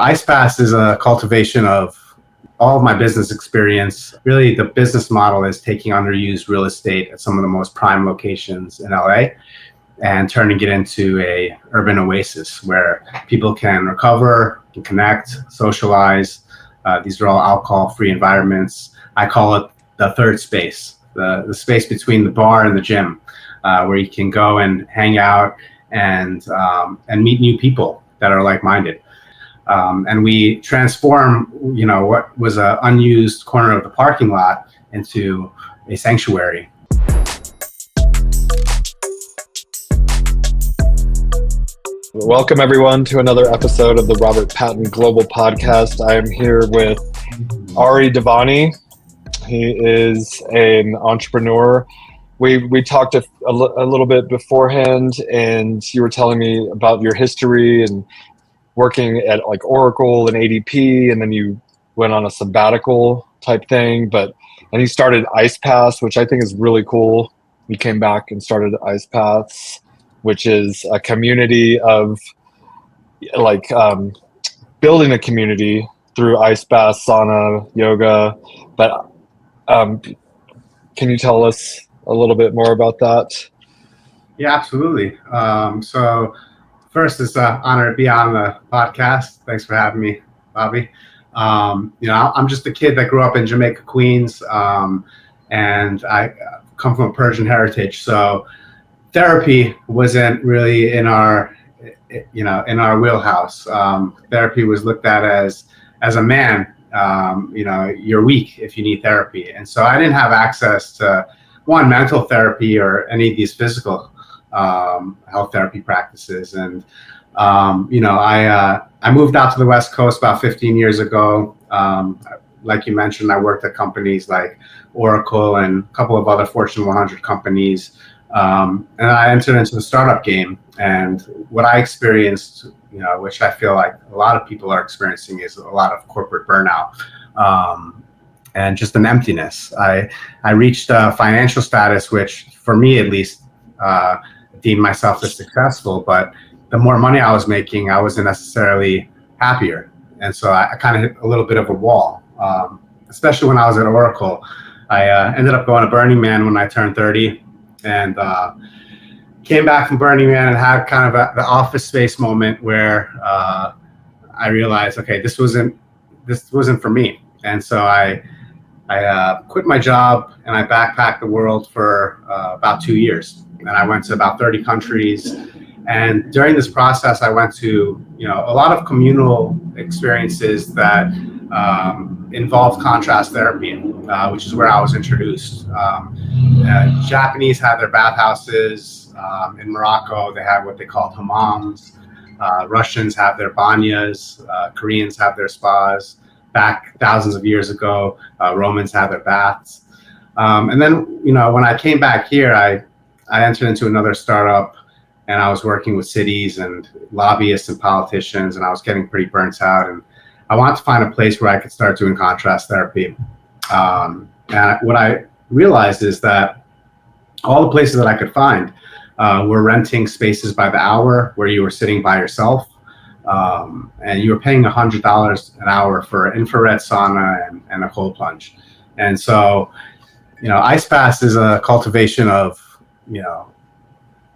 IcePass is a cultivation of all of my business experience. Really, the business model is taking underused real estate at some of the most prime locations in LA and turning it into a urban oasis where people can recover, can connect, socialize. These are all alcohol-free environments. I call it the third space, the space between the bar and the gym, where you can go and hang out and meet new people that are like-minded. And we transform, what was an unused corner of the parking lot into a sanctuary. Welcome everyone to another episode of the Robert Patton Global Podcast. I am here with Davani. He is an entrepreneur. We talked a little bit beforehand, and you were telling me about your history and working at like Oracle and ADP, and then you went on a sabbatical type thing, and you started IcePass, which I think is really cool. You came back and started IcePass, which is a community of building a community through IcePass, sauna, yoga. But can you tell us a little bit more about that? Yeah, absolutely. So first, it's an honor to be on the podcast. Thanks for having me, Bobby. I'm just a kid that grew up in Jamaica, Queens, and I come from a Persian heritage. So therapy wasn't really in our wheelhouse. Therapy was looked at as a man. You're weak if you need therapy, and so I didn't have access to mental therapy or any of these physical health therapy practices. And I moved out to the West Coast about 15 years ago. Like you mentioned, I worked at companies like Oracle and a couple of other Fortune 100 companies. And I entered into the startup game, and what I experienced, which I feel like a lot of people are experiencing, is a lot of corporate burnout and just an emptiness. I reached a financial status, which for me at least, deemed myself as successful, but the more money I was making, I wasn't necessarily happier. And so I kind of hit a little bit of a wall, especially when I was at Oracle. I ended up going to Burning Man when I turned 30. And came back from Burning Man and had kind of the Office Space moment where I realized, okay, this wasn't for me. And so I quit my job and I backpacked the world for about 2 years. And I went to about 30 countries. And during this process, I went to a lot of communal experiences that involved contrast therapy, which is where I was introduced. Japanese had their bathhouses. In Morocco, they had what they called hammams. Russians have their banyas. Koreans have their spas. Back thousands of years ago, Romans had their baths. And then, when I came back here, I entered into another startup, and I was working with cities and lobbyists and politicians, and I was getting pretty burnt out. And I wanted to find a place where I could start doing contrast therapy. And what I realized is that all the places that I could find were renting spaces by the hour, where you were sitting by yourself, and you were paying $100 an hour for an infrared sauna and a cold plunge. And so, IcePass is a cultivation of,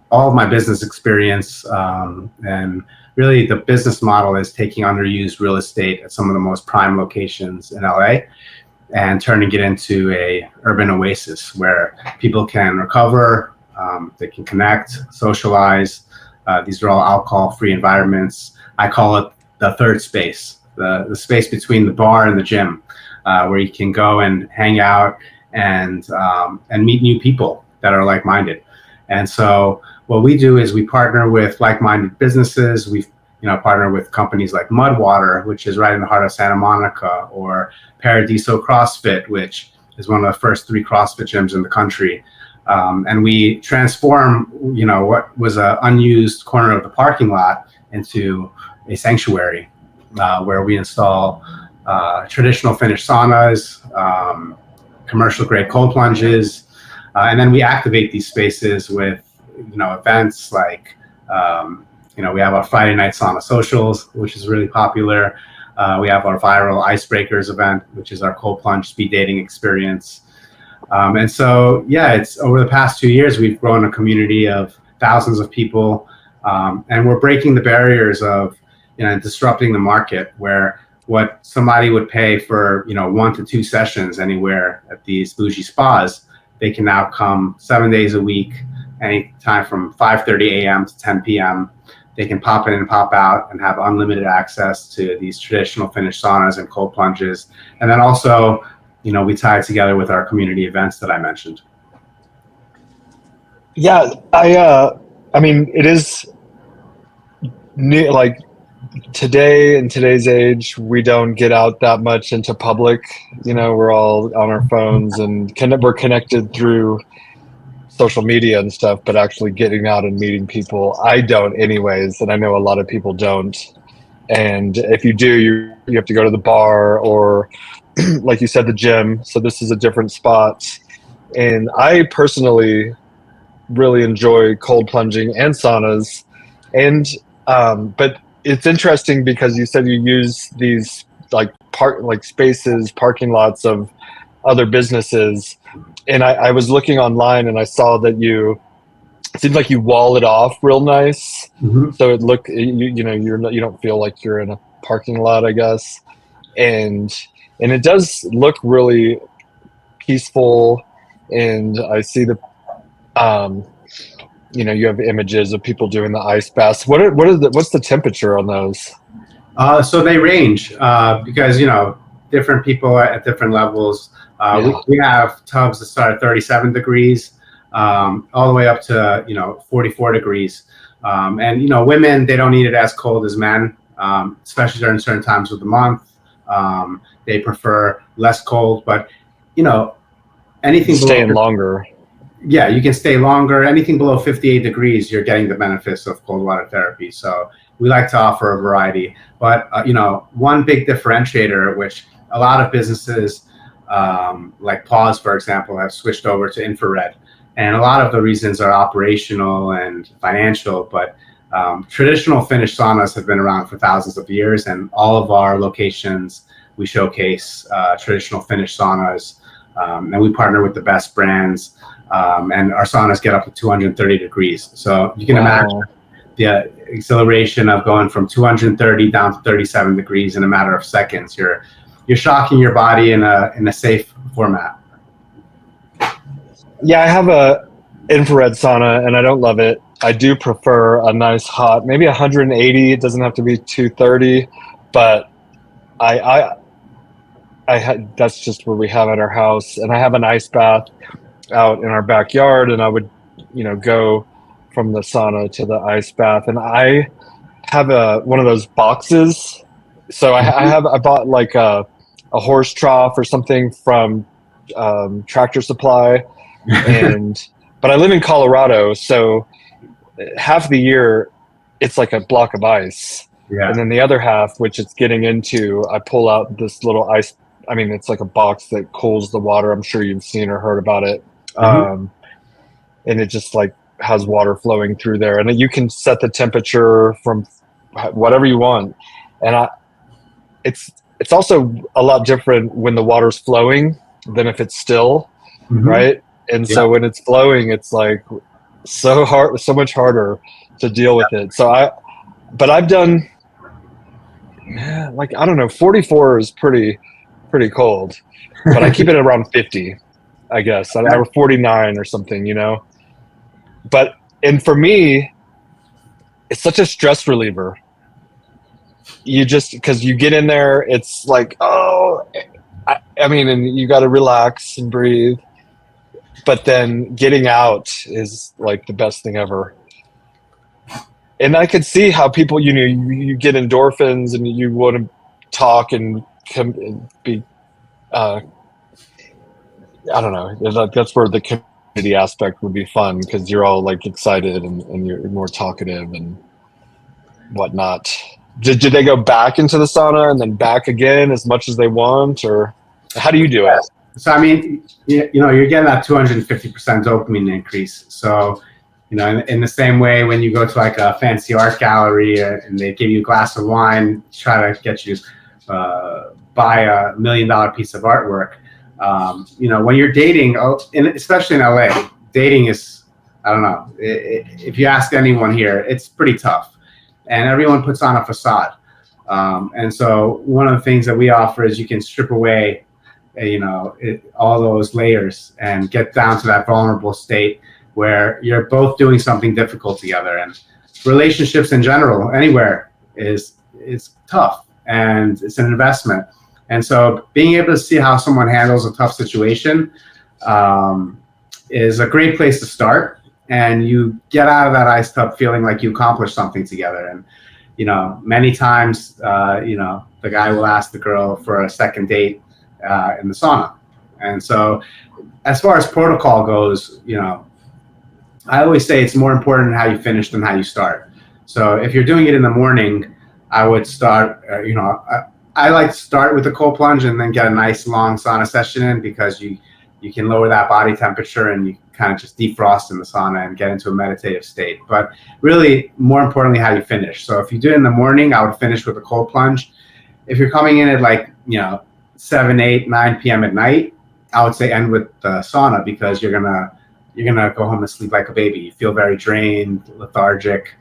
all of my business experience, and really the business model is taking underused real estate at some of the most prime locations in LA and turning it into a urban oasis where people can recover, they can connect, socialize. These are all alcohol-free environments. I call it the third space, the space between the bar and the gym, where you can go and hang out and meet new people that are like-minded. And so what we do is we partner with like-minded businesses. We've partner with companies like Mudwater, which is right in the heart of Santa Monica, or Paradiso CrossFit, which is one of the first 3 CrossFit gyms in the country. And we transform, what was an unused corner of the parking lot into a sanctuary, where we install traditional Finnish saunas, commercial grade cold plunges, and then we activate these spaces with events like we have our Friday night sauna socials, which is really popular. We have our viral Icebreakers event, which is our cold plunge speed dating experience. And so, yeah, it's over the past 2 years, we've grown a community of thousands of people, and we're breaking the barriers of, disrupting the market, where what somebody would pay for, 1 to 2 sessions anywhere at these bougie spas, they can now come 7 days a week, anytime from 5:30 a.m. to 10 p.m. They can pop in and pop out and have unlimited access to these traditional Finnish saunas and cold plunges. And then also, we tie it together with our community events that I mentioned. Yeah, I mean, it is new, like today, in today's age, we don't get out that much into public. We're all on our phones and we're connected through social media and stuff, but actually getting out and meeting people, I don't anyways, and I know a lot of people don't. And if you do, you have to go to the bar or, like you said, the gym. So this is a different spot. And I personally really enjoy cold plunging and saunas. And but it's interesting because you said you use these spaces, parking lots of other businesses. And I was looking online and I saw that it seems like you wall it off real nice. Mm-hmm. So it look, you don't feel like you're in a parking lot, I guess. And it does look really peaceful. And I see you have images of people doing the IcePass. What's the temperature on those? So they range because, different people are at different levels. We have tubs that start at 37 degrees, all the way up to, 44 degrees. And, women, they don't need it as cold as men, especially during certain times of the month. They prefer less cold, but, anything staying longer. Yeah, you can stay longer. Anything below 58 degrees, you're getting the benefits of cold water therapy. So we like to offer a variety. But, one big differentiator, which a lot of businesses like Pause, for example, have switched over to infrared. And a lot of the reasons are operational and financial, but traditional Finnish saunas have been around for thousands of years, and all of our locations, we showcase traditional Finnish saunas, and we partner with the best brands, and our saunas get up to 230 degrees. So you can imagine the exhilaration of going from 230 down to 37 degrees in a matter of seconds. You're shocking your body in a safe format. Yeah, I have a infrared sauna and I don't love it. I do prefer a nice hot, maybe 180. It doesn't have to be 230, but that's just what we have at our house. And I have an ice bath out in our backyard, and I would, go from the sauna to the ice bath. And I have one of those boxes. So I bought like a horse trough or something from Tractor Supply, but I live in Colorado, so half the year it's like a block of ice, and then the other half, which it's getting into, I pull out this little ice. I mean, it's like a box that cools the water. I'm sure you've seen or heard about it, and it just like has water flowing through there, and you can set the temperature from whatever you want, and it's also a lot different when the water's flowing than if it's still, right? And so when it's flowing, it's like so much harder to deal with it. So I've done, like, I don't know, 44 is pretty cold, but I keep it around 50, I guess, or 49 or something, But, and for me, it's such a stress reliever. Because you get in there, it's like, I mean, and you got to relax and breathe. But then getting out is like the best thing ever. And I could see how people, you get endorphins and you want to talk and be, I don't know. That's where the community aspect would be fun, because you're all like excited and you're more talkative and whatnot. Did they go back into the sauna and then back again as much as they want, or how do you do it? So, I mean, you're getting that 250% dopamine increase. So, in the same way when you go to like a fancy art gallery and they give you a glass of wine, try to get you buy $1 million piece of artwork. When you're dating, especially in LA, dating is, I don't know, if you ask anyone here, it's pretty tough, and everyone puts on a facade. And so one of the things that we offer is you can strip away, all those layers and get down to that vulnerable state where you're both doing something difficult together. And relationships in general, anywhere, is tough, and it's an investment. And so being able to see how someone handles a tough situation is a great place to start. And you get out of that ice tub feeling like you accomplished something together. And many times, the guy will ask the girl for a second date in the sauna. And so as far as protocol goes, I always say it's more important how you finish than how you start. So if you're doing it in the morning, I would start, I like to start with a cold plunge and then get a nice long sauna session in, because you can lower that body temperature and you kind of just defrost in the sauna and get into a meditative state. But really, more importantly, how you finish. So if you do it in the morning, I would finish with a cold plunge. If you're coming in at 7, 8, 9 p.m. at night, I would say end with the sauna, because you're gonna go home and sleep like a baby. You feel very drained, lethargic.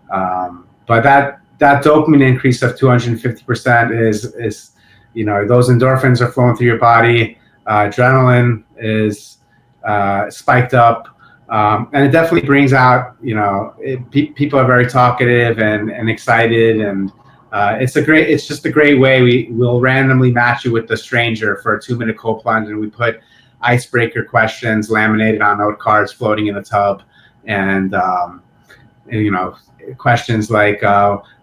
But that dopamine increase of 250% is those endorphins are flowing through your body. Adrenaline is spiked up, and it definitely brings out, people are very talkative and excited, and it's just a great way. We'll randomly match you with the stranger for a 2-minute cold plunge, and we put icebreaker questions laminated on note cards floating in the tub, and questions like,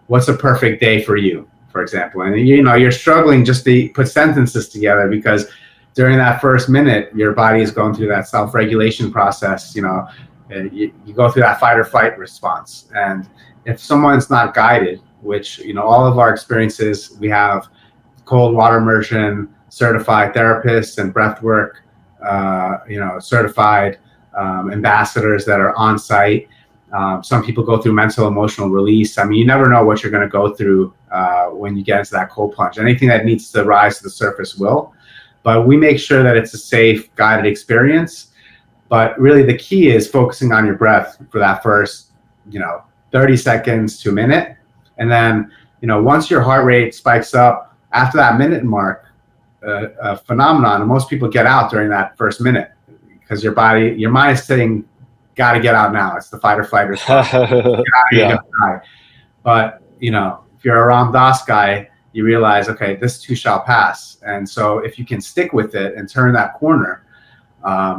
what's a perfect day for you, for example. And you're struggling just to put sentences together, because during that first minute, your body is going through that self-regulation process. You go through that fight or flight response. And if someone's not guided, which, all of our experiences, we have cold water immersion, certified therapists and breath work, certified ambassadors that are on site. Some people go through mental emotional release. I mean, you never know what you're going to go through when you get into that cold plunge. Anything that needs to rise to the surface will. But we make sure that it's a safe, guided experience. But really the key is focusing on your breath for that first, 30 seconds to a minute. And then, once your heart rate spikes up, after that minute mark, a phenomenon, and most people get out during that first minute, because your mind is saying, got to get out now. It's the fight or flight response. Yeah. But, if you're a Ram Dass guy, you realize, okay, this too shall pass. And so if you can stick with it and turn that corner,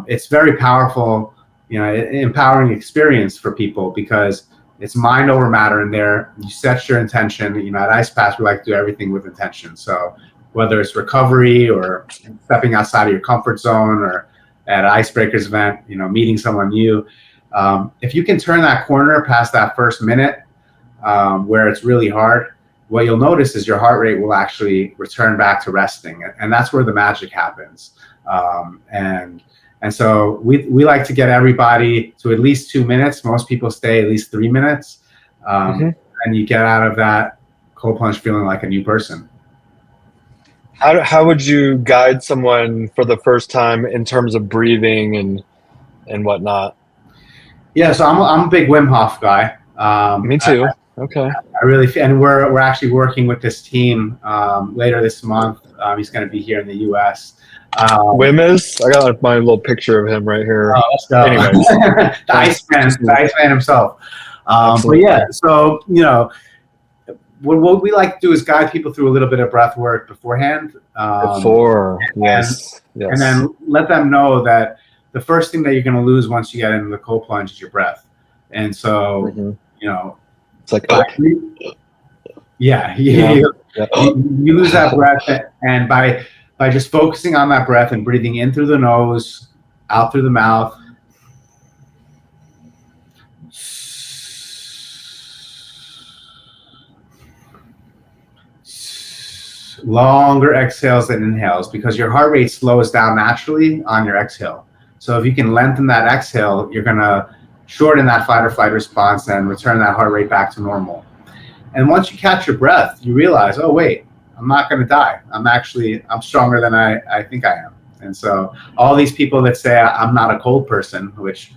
it's very powerful, empowering experience for people, because it's mind over matter in there. You set your intention. At IcePass, we like to do everything with intention. So whether it's recovery or stepping outside of your comfort zone, or at an Icebreakers event, meeting someone new, if you can turn that corner past that first minute, where it's really hard, what you'll notice is your heart rate will actually return back to resting. And that's where the magic happens. And so we like to get everybody to at least 2 minutes. Most people stay at least 3 minutes. And you get out of that cold plunge feeling like a new person. How would you guide someone for the first time in terms of breathing and whatnot? Yeah, so I'm a big Wim Hof guy. Me too. Okay. I really, and we're actually working with this team later this month. He's going to be here in the U.S. Wim is? I got my little picture of him right here. Oh, let's go. Anyways, the Iceman himself. But yeah, so what we like to do is guide people through a little bit of breath work beforehand. Yes. And then let them know that the first thing that you're going to lose once you get into the cold plunge is your breath. And so, it's like, you lose that breath, and by just focusing on that breath and breathing in through the nose, out through the mouth, longer exhales than inhales, because your heart rate slows down naturally on your exhale. So if you can lengthen that exhale, you're going to shorten that fight or flight response and return that heart rate back to normal. And once you catch your breath, you realize, oh, wait, I'm not going to die. I'm stronger than I think I am. And so all these people that say I'm not a cold person, which,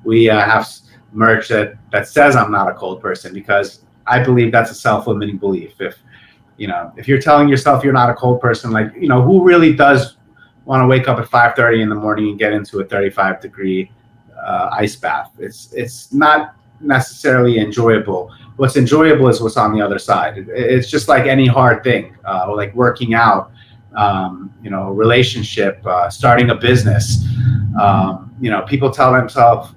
we have merch that says I'm not a cold person, because I believe that's a self-limiting belief. If you're telling yourself you're not a cold person, like, who really does want to wake up at 5:30 in the morning and get into a 35-degree ice bath? It's not necessarily enjoyable. What's enjoyable is what's on the other side. It's just like any hard thing, like working out, relationship, starting a business. People tell themselves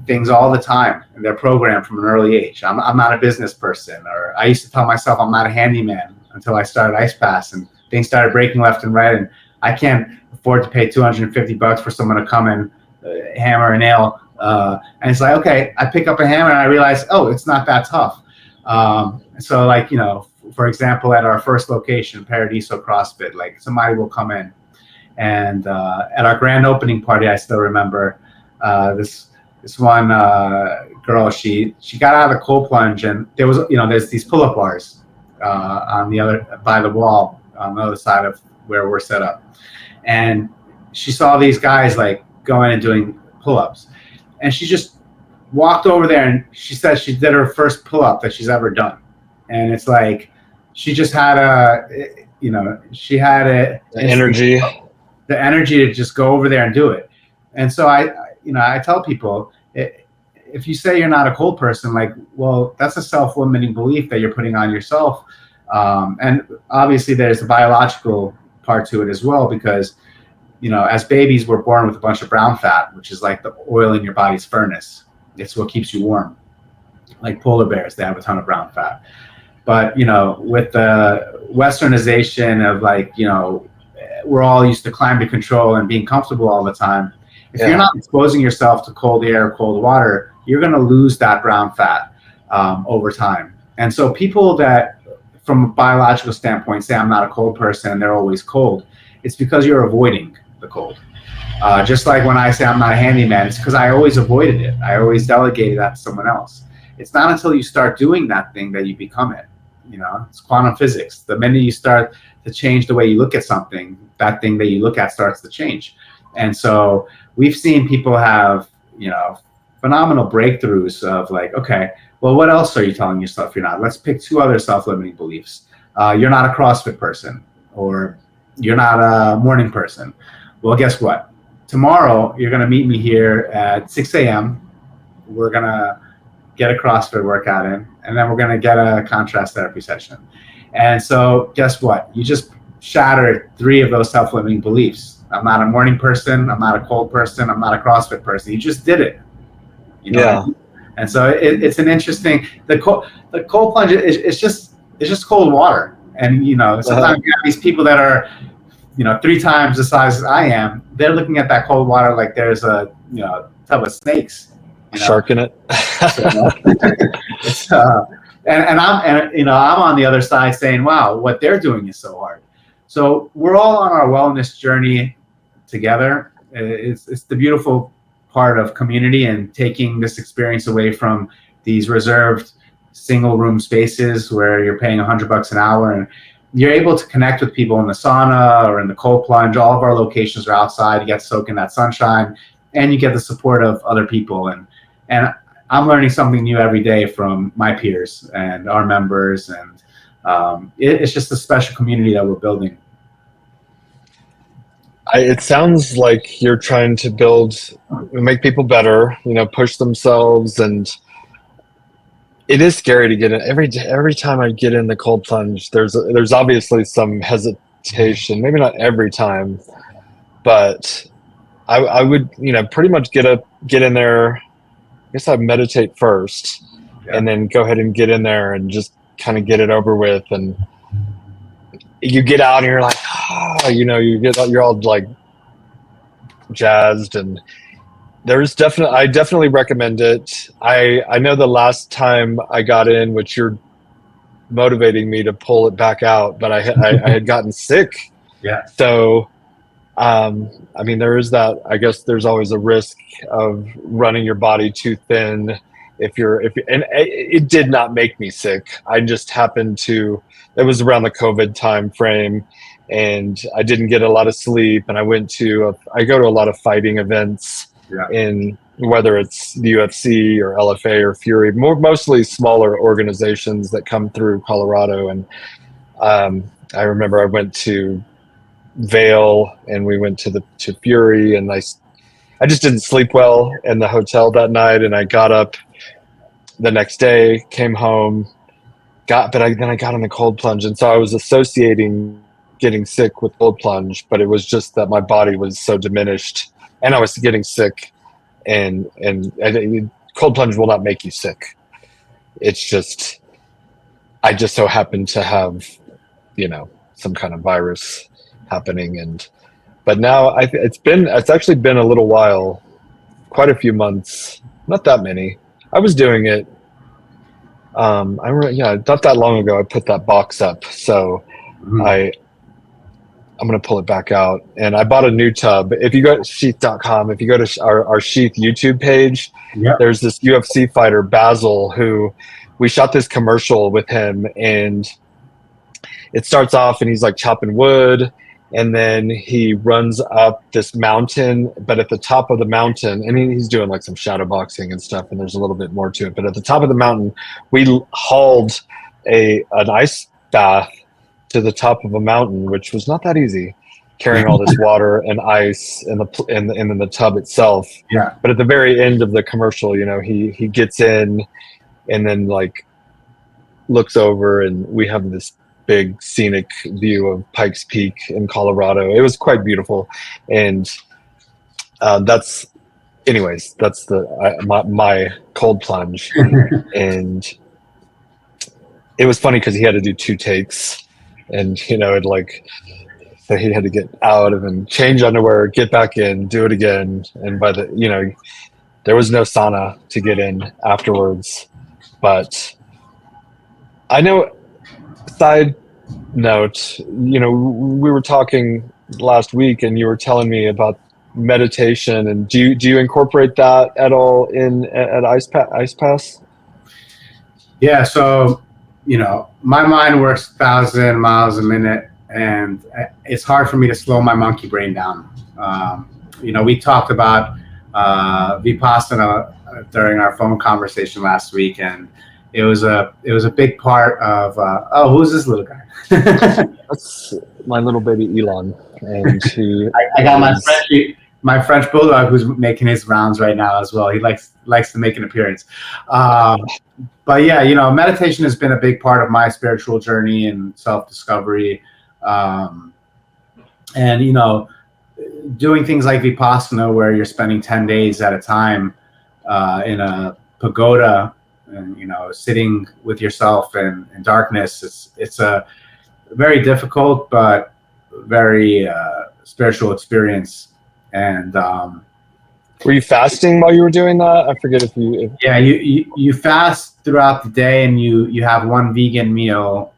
things all the time, and they're programmed from an early age. I'm not a business person, or I used to tell myself I'm not a handyman until I started IcePass, and things started breaking left and right, and I can't afford to pay $250 for someone to come and hammer a nail. And it's like, okay, I pick up a hammer and I realize, oh, it's not that tough. So like, for example, at our first location, Paradiso CrossFit, like somebody will come in, and at our grand opening party, I still remember this one girl, she got out of the cold plunge, and there was, there's these pull-up bars on the other, by the wall on the other side of where we're set up. And she saw these guys like going and doing pull-ups, and she just walked over there, and she said she did her first pull-up that she's ever done. And it's like, she just had she had the energy to just go over there and do it. And so I tell people, if you say you're not a cold person, like, well, that's a self-limiting belief that you're putting on yourself. And obviously there's the biological part to it as well, because, as babies, we're born with a bunch of brown fat, which is like the oil in your body's furnace. It's what keeps you warm. Like polar bears, they have a ton of brown fat. But, with the westernization of like, we're all used to climate control and being comfortable all the time. If you're not exposing yourself to cold air, cold water, you're going to lose that brown fat over time. And so people that, from a biological standpoint, say I'm not a cold person and they're always cold, it's because you're avoiding the cold. Just like when I say I'm not a handyman, it's because I always avoided it. I always delegated that to someone else. It's not until you start doing that thing that you become it. It's quantum physics. The minute you start to change the way you look at something, that thing that you look at starts to change. And so we've seen people have, phenomenal breakthroughs of like, okay, well, what else are you telling yourself you're not? Let's pick two other self-limiting beliefs. You're not a CrossFit person, or you're not a morning person. Well, guess what? Tomorrow, you're going to meet me here at 6 a.m. We're going to get a CrossFit workout in, and then we're going to get a contrast therapy session. And so guess what? You just shattered 3 of those self-limiting beliefs. I'm not a morning person. I'm not a cold person. I'm not a CrossFit person. You just did it. Yeah. And so it's an interesting, the cold plunge is just cold water. And, sometimes you have these people that are, 3 times the size as I am. They're looking at that cold water like there's a, tub of snakes. Shark in it. It's, and I'm on the other side saying, wow, what they're doing is so hard. So we're all on our wellness journey together. It's the beautiful part of community, and taking this experience away from these reserved single room spaces where you're paying $100 an hour, and you're able to connect with people in the sauna or in the cold plunge. All of our locations are outside. You get to soak in that sunshine, and you get the support of other people. And I'm learning something new every day from my peers and our members, and it's just a special community that we're building. It sounds like you're trying to make people better, push themselves, and it is scary to get in. Every time I get in the cold plunge, there's obviously some hesitation. Maybe not every time, but I would pretty much get in there. I guess I'd meditate first, and then go ahead and get in there and just kind of get it over with. And you get out and you're like, you're all like jazzed, and I definitely recommend it. I know the last time I got in, which you're motivating me to pull it back out, but I had gotten sick. Yeah. So, there is that. I guess there's always a risk of running your body too thin And it did not make me sick. I just happened to, it was around the COVID time frame, and I didn't get a lot of sleep. And I go to a lot of fighting events Yeah. in, whether it's the UFC or LFA or Fury, mostly smaller organizations that come through Colorado. And I remember I went to Vail, and we went to Fury, and I just didn't sleep well in the hotel that night, and I got up the next day, came home, then I got in the cold plunge, and so I was associating getting sick with cold plunge, but it was just that my body was so diminished, and I was getting sick, and cold plunge will not make you sick. It's just, I just so happened to have, some kind of virus happening, but now it's actually been a little while, quite a few months, not that many. I was doing it. Not that long ago. I put that box up, so I'm gonna pull it back out, and I bought a new tub. If you go to SHEATH.com, if you go to our SHEATH YouTube page, there's this UFC fighter Basil who we shot this commercial with him, and it starts off and he's like chopping wood, and then he runs up this mountain, but at the top of the mountain, and he's doing like some shadow boxing and stuff, and there's a little bit more to it, but at the top of the mountain, we hauled an ice bath to the top of a mountain, which was not that easy, carrying all this water and ice and the tub itself. Yeah. But at the very end of the commercial, he gets in and then like looks over, and we have this big scenic view of Pikes Peak in Colorado. It was quite beautiful, and that's my cold plunge. And it was funny because he had to do 2 takes, and so he had to get out of and change underwear, get back in, do it again, and by there was no sauna to get in afterwards. But I know, side note, we were talking last week, and you were telling me about meditation, and do you incorporate that at all at IcePass? Yeah, so my mind works 1,000 miles a minute, and it's hard for me to slow my monkey brain down. We talked about Vipassana during our phone conversation last week, and it was a big part of who's this little guy? That's my little baby Elon, and I got my French bulldog who's making his rounds right now as well. He likes to make an appearance. But yeah, meditation has been a big part of my spiritual journey and self-discovery. And doing things like Vipassana, where you're spending 10 days at a time in a pagoda, and sitting with yourself in darkness, it's a very difficult but very spiritual experience. And were you fasting while you were doing that? I forget if you fast throughout the day, and you have one vegan meal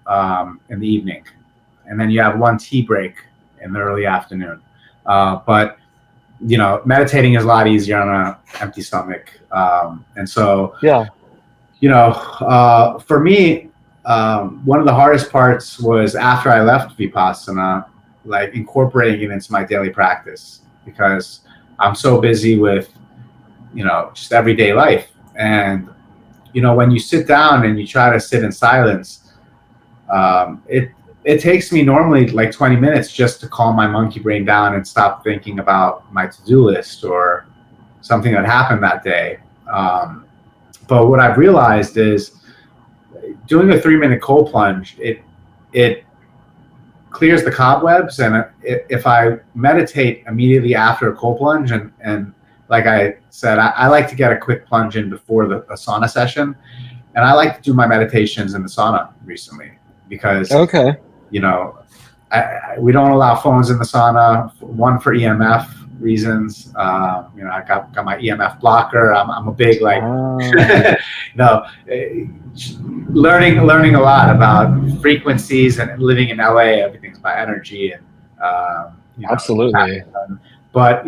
in the evening, and then you have one tea break in the early afternoon. But meditating is a lot easier on an empty stomach, and so for me, one of the hardest parts was after I left Vipassana, like incorporating it into my daily practice, because I'm so busy with, just everyday life. And, when you sit down and you try to sit in silence, it takes me normally like 20 minutes just to calm my monkey brain down and stop thinking about my to-do list or something that happened that day. But what I've realized is doing a 3-minute cold plunge, it clears the cobwebs. And if I meditate immediately after a cold plunge, and like I said, I like to get a quick plunge in before a sauna session, and I like to do my meditations in the sauna recently, because we don't allow phones in the sauna, one for EMF reasons. I got my EMF blocker. I'm a big learning a lot about frequencies, and living in LA, everything's by energy, and absolutely. But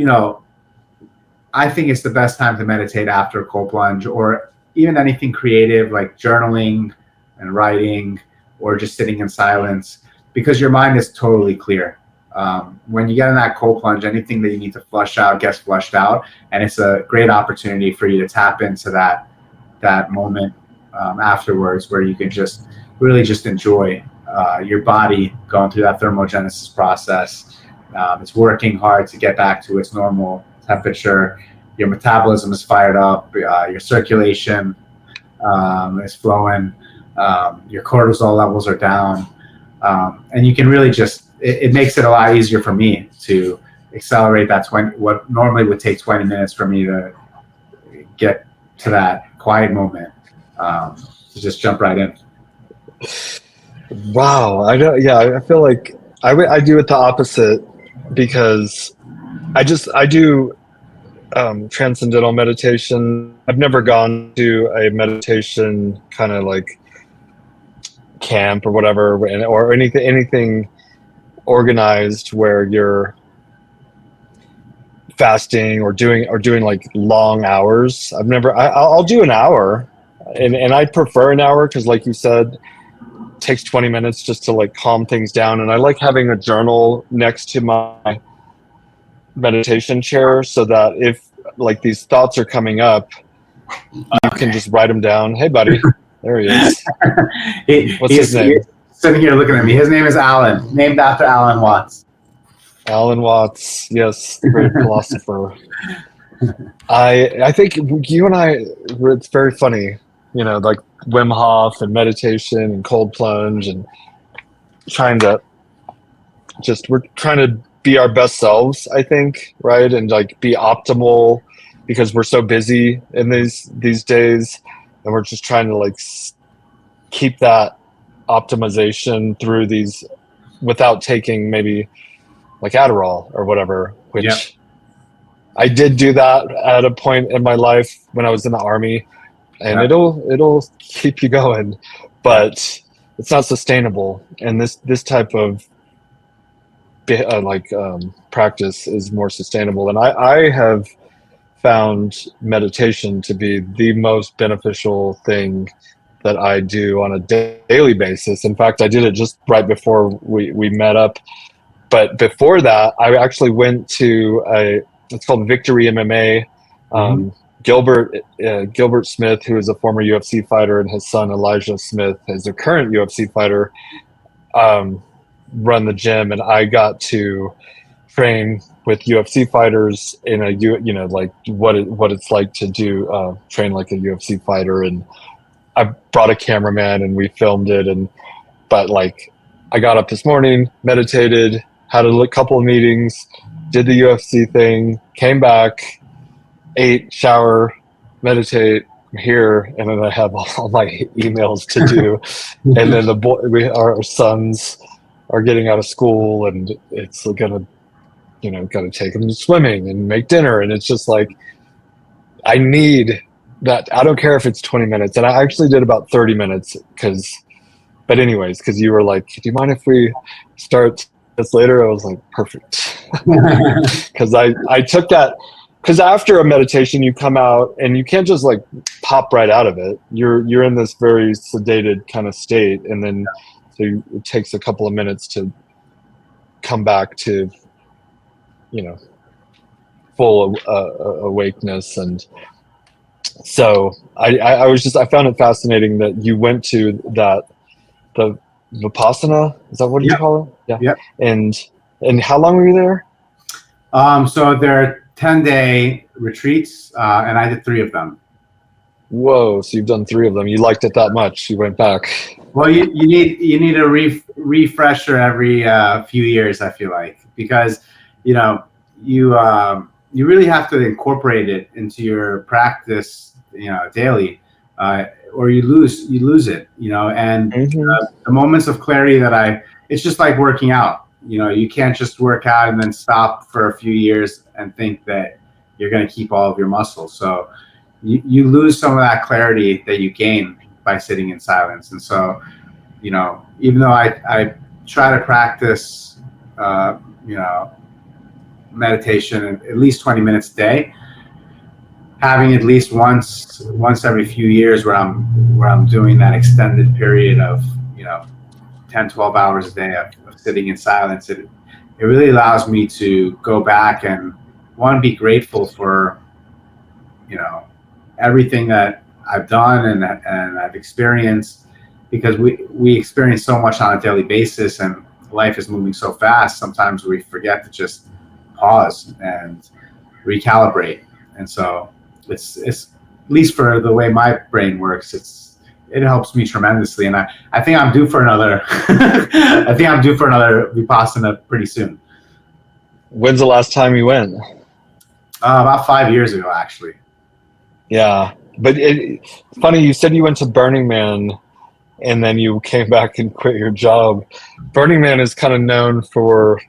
I think it's the best time to meditate after a cold plunge, or even anything creative like journaling and writing or just sitting in silence, because your mind is totally clear. When you get in that cold plunge, anything that you need to flush out gets flushed out, and it's a great opportunity for you to tap into that moment afterwards, where you can just really just enjoy your body going through that thermogenesis process. It's working hard to get back to its normal temperature. Your metabolism is fired up. Your circulation is flowing. Your cortisol levels are down. And you can really just, it makes it a lot easier for me to accelerate that what normally would take 20 minutes for me to get to that quiet moment, to just jump right in. Wow. I feel like I do it the opposite, because I do transcendental meditation. I've never gone to a meditation kind of like camp or whatever, or anything organized where you're fasting or doing like long hours. I'll do an hour, and I prefer an hour because, like you said, it takes 20 minutes just to like calm things down. And I like having a journal next to my meditation chair, so that if like these thoughts are coming up, you can just write them down. Hey buddy, there he is. What's his name? He's sitting here looking at me. His name is Alan, named after Alan Watts. Alan Watts, yes, the great philosopher. I think you and I, it's very funny, like Wim Hof and meditation and cold plunge, and we're trying to be our best selves, I think, right? And like be optimal, because we're so busy in these days, and we're just trying to like keep that optimization through these without taking maybe like Adderall or whatever, which Yep. I did do that at a point in my life when I was in the Army, and it'll keep you going, but it's not sustainable. And this type of practice is more sustainable. And I have found meditation to be the most beneficial thing that I do on a daily basis. In fact, I did it just right before we met up. But before that, I actually went to it's called Victory MMA. Gilbert Smith, who is a former UFC fighter, and his son Elijah Smith is a current UFC fighter, run the gym, and I got to train with UFC fighters in like what it's like to do train like a UFC fighter. And I brought a cameraman and we filmed it. But like, I got up this morning, meditated, had a couple of meetings, did the UFC thing, came back, ate, shower, meditate, I'm here, and then I have all my emails to do. And then our sons are getting out of school, and it's gonna take them to swimming and make dinner. And it's just like, I need that. I don't care if it's 20 minutes. And I actually did about 30 minutes because you were like, do you mind if we start this later? I was like, perfect. Because I took that, because after a meditation you come out and you can't just like pop right out of it. You're in this very sedated kind of state, and then it takes a couple of minutes to come back to full awakeness. And so I found it fascinating that you went to the Vipassana, is that what you call it? Yeah. Yep. And how long were you there? So they're 10-day retreats, and I did 3 of them. Whoa! So you've done 3 of them. You liked it that much? You went back? Well, you need a refresher every few years, I feel like, because you really have to incorporate it into your practice, daily, or you lose it, and the moments of clarity it's just like working out. You can't just work out and then stop for a few years and think that you're going to keep all of your muscles. So you lose some of that clarity that you gain by sitting in silence. And so, even though I try to practice, meditation at least 20 minutes a day, having at least once every few years where I'm doing that extended period of 10, 12 hours a day of sitting in silence, it really allows me to go back and be grateful for everything that I've done and I've experienced, because we experience so much on a daily basis, and life is moving so fast. Sometimes we forget to just pause and recalibrate. And so it's at least for the way my brain works, it helps me tremendously. And I think I'm due for another Vipassana pretty soon. When's the last time you went? About 5 years ago, actually. Yeah, but it's funny, you said you went to Burning Man and then you came back and quit your job. Burning Man is kind of known for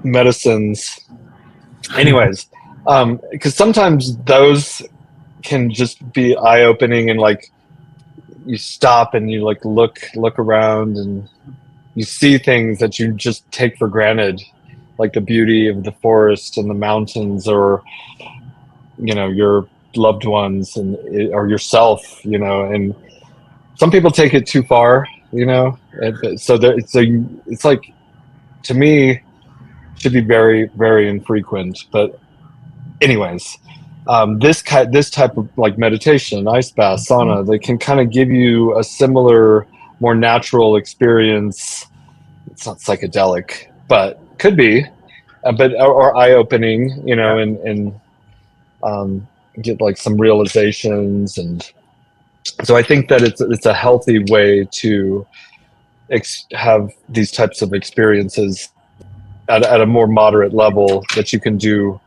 medicines. Anyways, because sometimes those can just be eye-opening, and like you stop and you like look around and you see things that you just take for granted, like the beauty of the forest and the mountains, or your loved ones or yourself, and some people take it too far, so it's like, to me, should be very, very infrequent. But anyways, this type of like meditation, ice bath, sauna, they can kind of give you a similar, more natural experience. It's not psychedelic, but could be, or eye-opening, and get like some realizations. And so I think that it's a healthy way to have these types of experiences at a more moderate level that you can do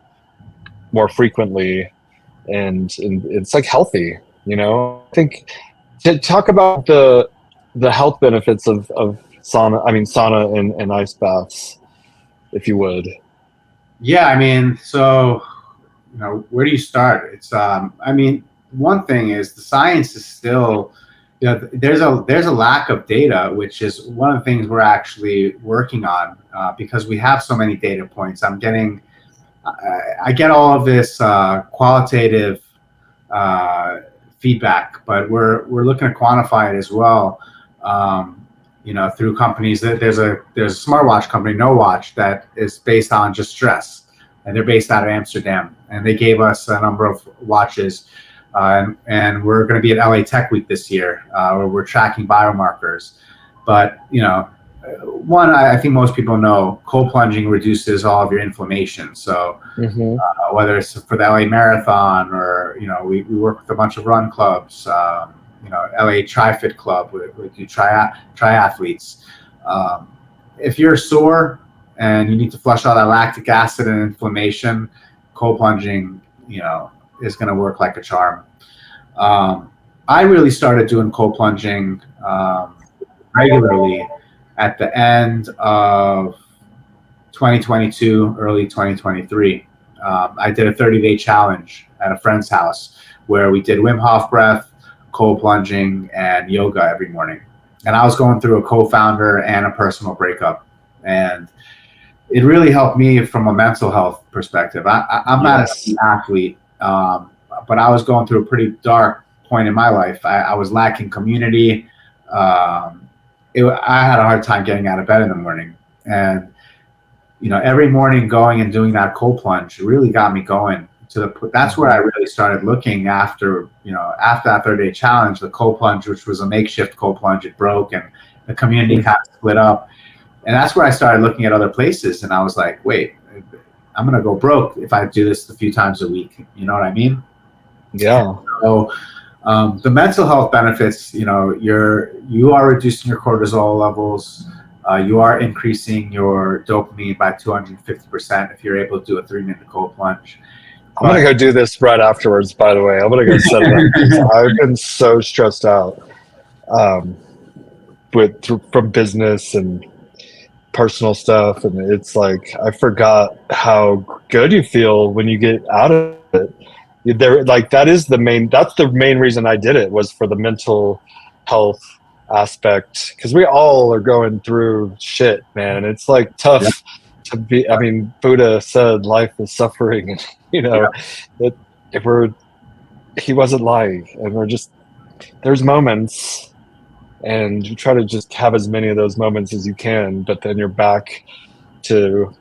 more frequently, and it's like healthy. I think, to talk about the health benefits of sauna and ice baths, if you would. Yeah, I mean, so where do you start? It's one thing is the science is still, there's a lack of data, which is one of the things we're actually working on, because we have so many data points. I get all of this qualitative feedback, but we're looking to quantify it as well. Through companies. There's a smartwatch company, No Watch, that is based on just stress, and they're based out of Amsterdam, and they gave us a number of watches, and we're going to be at LA Tech Week this year, where we're tracking biomarkers. But one, I think most people know, cold plunging reduces all of your inflammation. So whether it's for the LA Marathon, or we work with a bunch of run clubs, LA Tri-Fit Club, we do triathletes. If you're sore and you need to flush out that lactic acid and inflammation, cold plunging, is going to work like a charm. I really started doing cold plunging regularly at the end of 2022, early 2023. I did a 30-day challenge at a friend's house where we did Wim Hof breath, cold plunging, and yoga every morning. And I was going through a co-founder and a personal breakup, and it really helped me from a mental health perspective. I'm not an athlete, but I was going through a pretty dark point in my life. I was lacking community. I had a hard time getting out of bed in the morning, and every morning going and doing that cold plunge really got me going. That's where I really started looking after that 30-day challenge. The cold plunge, which was a makeshift cold plunge, it broke, and the community kind of split up. And that's where I started looking at other places, and I was like, wait, I'm gonna go broke if I do this a few times a week. You know what I mean? Yeah. So the mental health benefits, you are reducing your cortisol levels. You are increasing your dopamine by 250% if you're able to do a 3-minute cold plunge. I'm going to go do this right afterwards, by the way. I'm going to go set it up. I've been so stressed out from business and personal stuff. And it's like, I forgot how good you feel when you get out of it. That's the main reason I did it, was for the mental health aspect. Because we all are going through shit, man. It's like tough to be, Buddha said life is suffering. if he wasn't lying, and there's moments, and you try to just have as many of those moments as you can, but then you're back to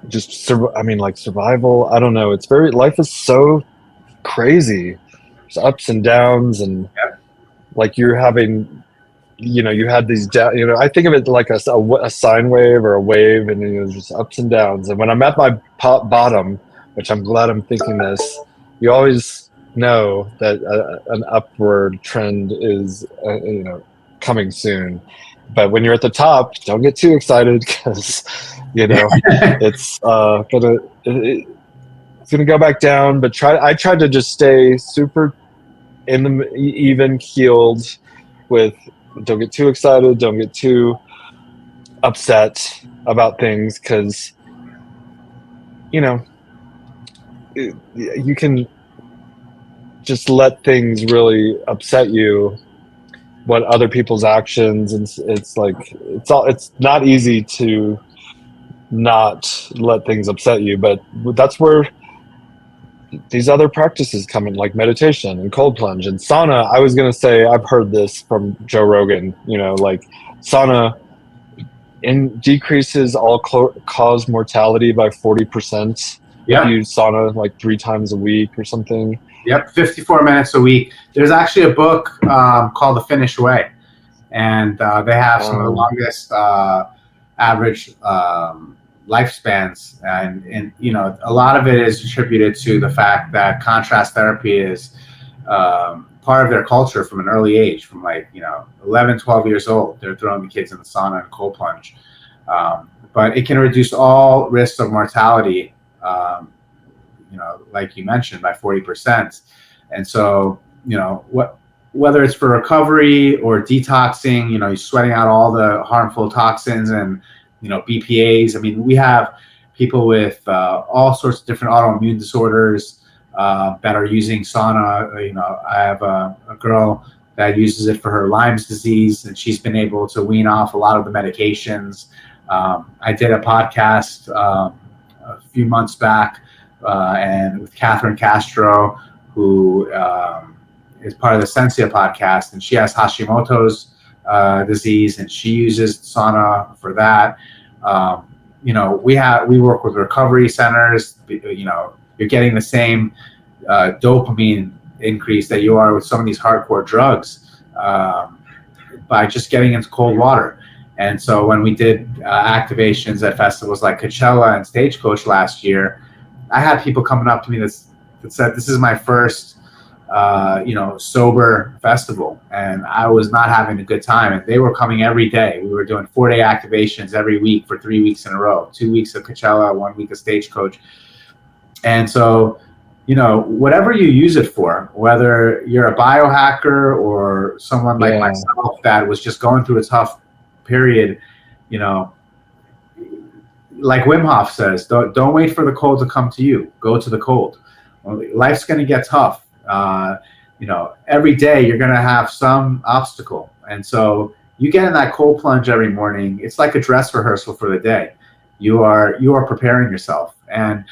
just survival. I don't know. Life is so crazy. There's ups and downs, and Yep. like you're having, you had these I think of it like a sine wave or a wave, and just ups and downs. And when I'm at my bottom, which I'm glad I'm thinking this, you always know that an upward trend is coming soon. But when you're at the top, don't get too excited, because it's gonna go back down. But I tried to just stay super in the even keeled with, don't get too excited, don't get too upset about things, because you can just let things really upset you, what other people's actions, and it's not easy to not let things upset you. But that's where these other practices come in, like meditation and cold plunge and sauna. I was going to say, I've heard this from Joe Rogan, like sauna decreases all-cause mortality by 40%. Yep. If you sauna like 3 times a week or something. Yep, 54 minutes a week. There's actually a book called The Finnish Way, and they have some of the longest average lifespans, and a lot of it is attributed to the fact that contrast therapy is part of their culture from an early age, from 11, 12 years old. They're throwing the kids in the sauna and cold plunge, but it can reduce all risks of mortality, like you mentioned, by 40%. And so whether it's for recovery or detoxing, you're sweating out all the harmful toxins and BPAs. I mean, we have people with all sorts of different autoimmune disorders that are using sauna. I have a girl that uses it for her Lyme's disease, and she's been able to wean off a lot of the medications. I did a podcast a few months back, and with Catherine Castro, who is part of the Sensia podcast, and she has Hashimoto's disease, and she uses sauna for that. We work with recovery centers. You're getting the same dopamine increase that you are with some of these hardcore drugs by just getting into cold water. And so when we did activations at festivals like Coachella and Stagecoach last year, I had people coming up to me that said, this is my first sober festival, and I was not having a good time. And they were coming every day. We were doing 4-day activations every week for 3 weeks in a row, 2 weeks of Coachella, 1 week of Stagecoach. And so, whatever you use it for, whether you're a biohacker or someone like myself that was just going through a tough period, like Wim Hof says, don't wait for the cold to come to you. Go to the cold. Life's going to get tough. Every day you're going to have some obstacle. And so you get in that cold plunge every morning. It's like a dress rehearsal for the day. You are preparing yourself. And,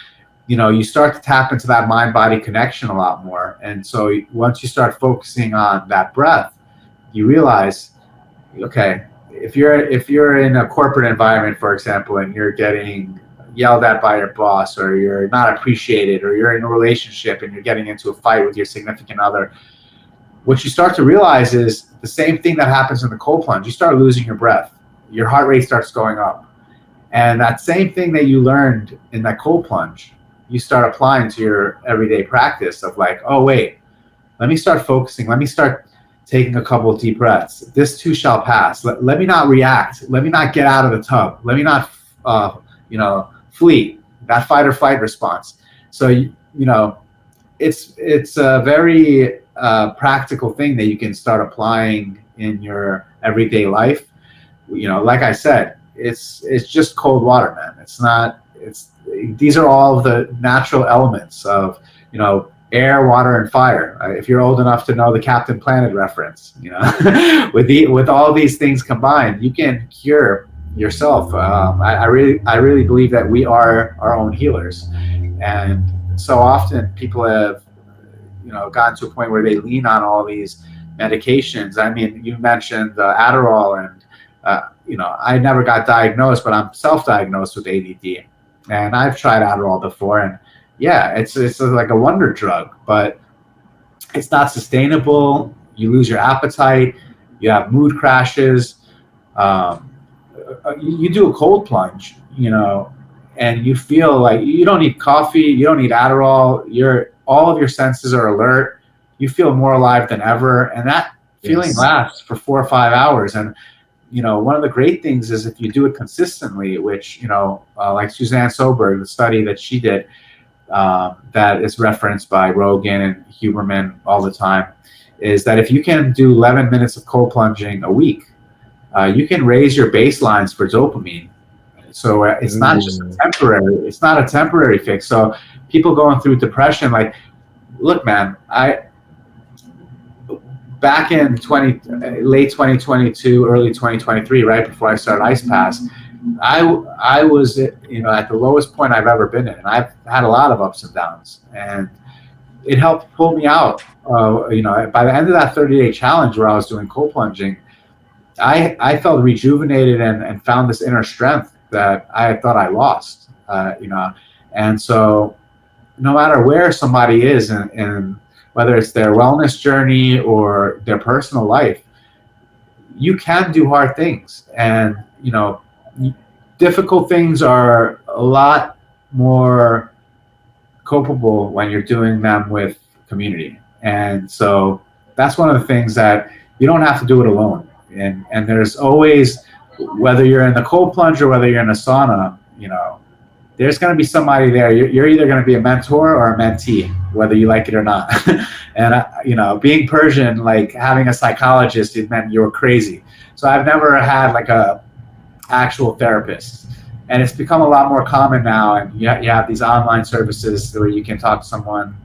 you start to tap into that mind-body connection a lot more. And so once you start focusing on that breath, you realize, okay, if you're in a corporate environment, for example, and you're getting yelled at by your boss, or you're not appreciated, or you're in a relationship and you're getting into a fight with your significant other, what you start to realize is the same thing that happens in the cold plunge. You start losing your breath. Your heart rate starts going up. And that same thing that you learned in that cold plunge, you start applying to your everyday practice of like, oh, wait, let me start focusing. Let me start taking a couple of deep breaths. This too shall pass. Let me not react. Let me not get out of the tub. Let me not, flee, that fight or flight response. So, it's a very practical thing that you can start applying in your everyday life. Like I said, it's just cold water, man. These are all of the natural elements of, air, water, and fire. If you're old enough to know the Captain Planet reference, with all these things combined, you can cure yourself. I really believe that we are our own healers, and so often people have, gotten to a point where they lean on all these medications. I mean, you mentioned Adderall, and I never got diagnosed, but I'm self-diagnosed with ADD, and I've tried Adderall before, and yeah, it's like a wonder drug, but it's not sustainable. You lose your appetite, you have mood crashes. Um, you do a cold plunge, and you feel like you don't need coffee, you don't need Adderall. All of your senses are alert. You feel more alive than ever, and that feeling lasts for 4 or 5 hours. And one of the great things is if you do it consistently, which like Suzanne Soberg, the study that she did, that is referenced by Rogan and Huberman all the time, is that if you can do 11 minutes of cold plunging a week, you can raise your baselines for dopamine. So it's not just temporary. It's not a temporary fix. So people going through depression, like, look, man, back in late 2022, early 2023, right before I started IcePass, I was at the lowest point I've ever been in, and I've had a lot of ups and downs, and it helped pull me out. By the end of that 30-day challenge where I was doing cold plunging, I felt rejuvenated and found this inner strength that I thought I lost. And so no matter where somebody is in whether it's their wellness journey or their personal life, you can do hard things, and difficult things are a lot more copable when you're doing them with community. And so that's one of the things that you don't have to do it alone. And there's always, whether you're in the cold plunge or whether you're in a sauna, there's going to be somebody there. You're either going to be a mentor or a mentee, whether you like it or not. And being Persian, like having a psychologist, it meant you were crazy. So I've never had like a actual therapist, and it's become a lot more common now. And you have these online services where you can talk to someone,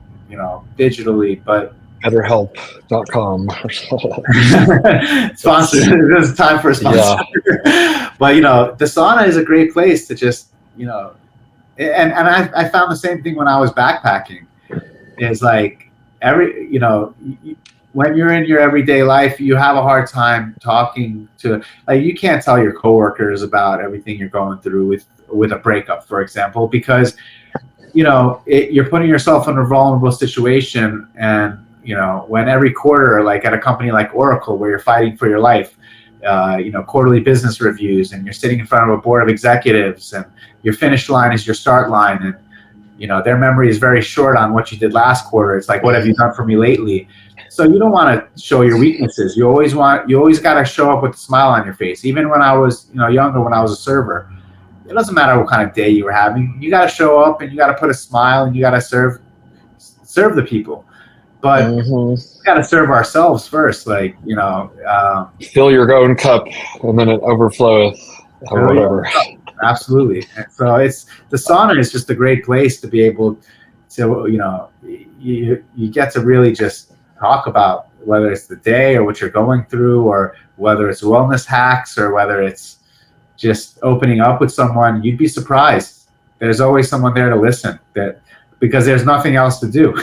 digitally, but BetterHelp.com. Sponsor. There's time for a sponsor. Yeah. But the sauna is a great place to just and I found the same thing when I was backpacking. Is like when you're in your everyday life, you have a hard time talking to, like, you can't tell your coworkers about everything you're going through with a breakup, for example, because you're putting yourself in a vulnerable situation. And when every quarter, like at a company like Oracle, where you're fighting for your life, quarterly business reviews, and you're sitting in front of a board of executives, and your finish line is your start line, and their memory is very short on what you did last quarter. It's like, what have you done for me lately? So you don't want to show your weaknesses. You always got to show up with a smile on your face. Even when I was younger, when I was a server, it doesn't matter what kind of day you were having. You got to show up, and you got to put a smile, and you got to serve the people. But we got to serve ourselves first. Like, fill your own cup, and then it overfloweth, or whatever. Absolutely. And so the sauna is just a great place to be able to, you get to really just talk about whether it's the day or what you're going through, or whether it's wellness hacks, or whether it's just opening up with someone. You'd be surprised. There's always someone there to listen, because there's nothing else to do.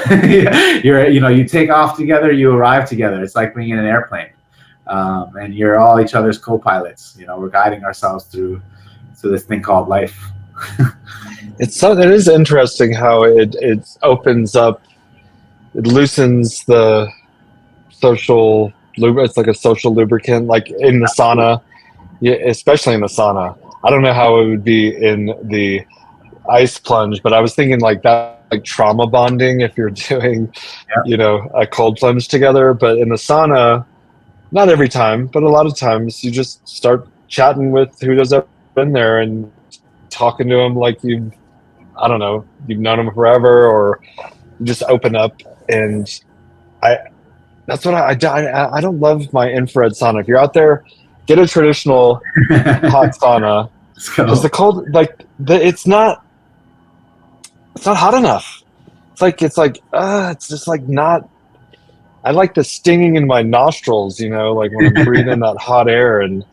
You take off together, you arrive together. It's like being in an airplane, and you're all each other's co-pilots. We're guiding ourselves through this thing called life. It is interesting how it opens up, it loosens the social, it's like a social lubricant, like in the sauna, especially in the sauna. I don't know how it would be in the ice plunge, but I was thinking like that, like trauma bonding if you're doing, a cold plunge together. But in the sauna, not every time, but a lot of times you just start chatting with who does that in there and talking to them like you've known them forever, or you just open up. And that's what I don't love my infrared sauna. If you're out there, get a traditional hot sauna, because the cold, it's not hot enough. It's just like not. I like the stinging in my nostrils, like when I'm breathing that hot air, and